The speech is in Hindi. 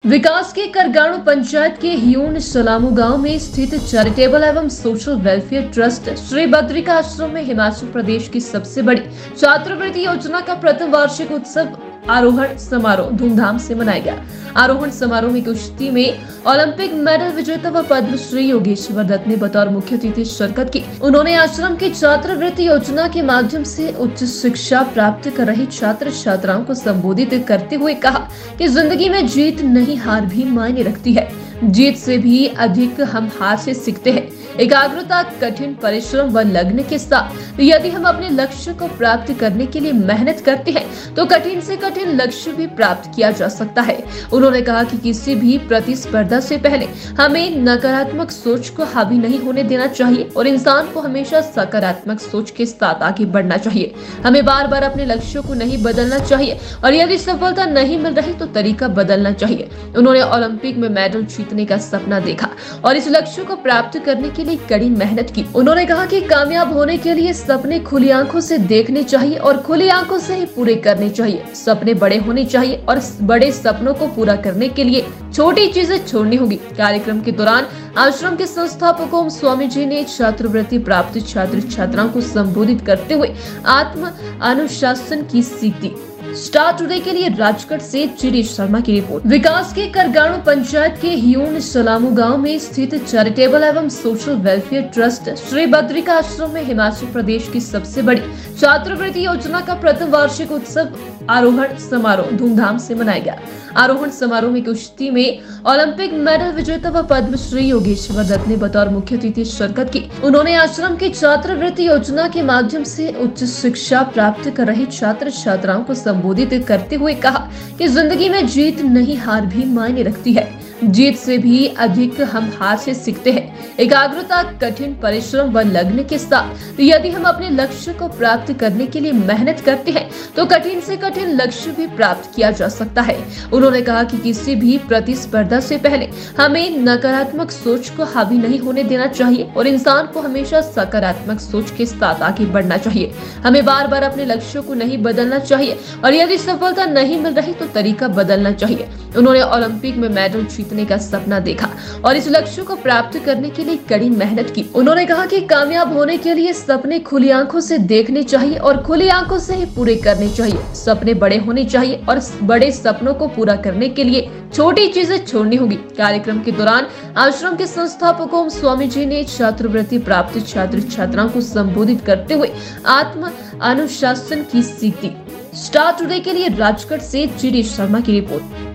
विकास के करगाणु पंचायत के हियून सलामू गांव में स्थित चैरिटेबल एवं social welfare trust Shri Badrika आश्रम में हिमाचल प्रदेश की सबसे बड़ी छात्रवृत्ति योजना का प्रथम वार्षिक उत्सव आरोहण समारोह धूमधाम से मनाया गया। आरोहण समारोह में कुश्ती में ओलंपिक मेडल विजेता व पद्मश्री योगेश्वर दत्त ने बतौर मुख्य अतिथि शिरकत की। उन्होंने आश्रम की छात्रवृत्ति योजना के माध्यम से उच्च शिक्षा प्राप्त कर रहे छात्र छात्राओं को संबोधित करते हुए कहा कि जिंदगी में जीत नहीं हार भी मायने रखती है। जीत से भी अधिक हम हार से सीखते हैं। एकाग्रता, कठिन परिश्रम व लगन के साथ यदि हम अपने लक्ष्य को प्राप्त करने के लिए मेहनत करते हैं तो कठिन से कठिन लक्ष्य भी प्राप्त किया जा सकता है। उन्होंने कहा कि किसी भी प्रतिस्पर्धा से पहले हमें नकारात्मक सोच को हावी नहीं होने देना चाहिए और इंसान को हमेशा सकारात्मक सोच के साथ आगे बढ़ना चाहिए। हमें बार बार अपने लक्ष्यों को नहीं बदलना चाहिए और यदि सफलता नहीं मिल रही तो तरीका बदलना चाहिए। उन्होंने ओलंपिक में मेडल जीतने का सपना देखा और इस लक्ष्य को प्राप्त करने के लिए कड़ी मेहनत की। उन्होंने कहा कि कामयाब होने के लिए सपने खुली आंखों से देखने चाहिए और खुली आंखों से ही पूरे करने चाहिए। सपने बड़े होने चाहिए और बड़े सपनों को पूरा करने के लिए छोटी चीजें छोड़नी होगी। कार्यक्रम के दौरान आश्रम के संस्थापकों स्वामी जी ने छात्रवृत्ति प्राप्त छात्र छात्राओं को संबोधित करते हुए आत्म अनुशासन की सीख दी। स्टार टुडे के लिए राजगढ़ से चिरी शर्मा की रिपोर्ट। विकास के करगाणु पंचायत के हियून सलामू गांव में स्थित चैरिटेबल एवं social welfare trust Shri Badrika आश्रम में हिमाचल प्रदेश की सबसे बड़ी छात्रवृत्ति योजना का प्रथम वार्षिक उत्सव आरोहण समारोह धूमधाम से मनाया गया। आरोहण समारोह में कुश्ती में ओलंपिक मेडल विजेता व पद्मश्री योगेश्वर दत्त ने बतौर मुख्य अतिथि शिरकत की। उन्होंने आश्रम की छात्रवृत्ति योजना के माध्यम से उच्च शिक्षा प्राप्त कर रहे छात्र छात्राओं को संबोधित करते हुए कहा कि जिंदगी में जीत नहीं हार भी मायने रखती है। जीत से भी अधिक हम हार से सीखते हैं। एकाग्रता, कठिन परिश्रम व लगन के साथ यदि हम अपने लक्ष्य को प्राप्त करने के लिए मेहनत करते हैं तो कठिन से कठिन लक्ष्य भी प्राप्त किया जा सकता है। उन्होंने कहा कि किसी भी प्रतिस्पर्धा से पहले हमें नकारात्मक सोच को हावी नहीं होने देना चाहिए और इंसान को हमेशा सकारात्मक सोच के साथ आगे बढ़ना चाहिए। हमें बार बार अपने लक्ष्यों को नहीं बदलना चाहिए और यदि सफलता नहीं मिल रही तो तरीका बदलना चाहिए। उन्होंने ओलंपिक में मेडल जीतने का सपना देखा और इस लक्ष्य को प्राप्त करने के लिए कड़ी मेहनत की। उन्होंने कहा कि कामयाब होने के लिए सपने खुली आंखों से देखने चाहिए और खुली आंखों से ही पूरे करने चाहिए। सपने बड़े होने चाहिए और बड़े सपनों को पूरा करने के लिए छोटी चीजें छोड़नी होगी। कार्यक्रम के दौरान आश्रम के संस्थापकों स्वामी जी ने छात्रवृत्ति प्राप्त छात्र छात्राओं को संबोधित करते हुए आत्म अनुशासन की सीख दी। स्टार टुडे के लिए राजगढ़ से चिरी शर्मा की रिपोर्ट।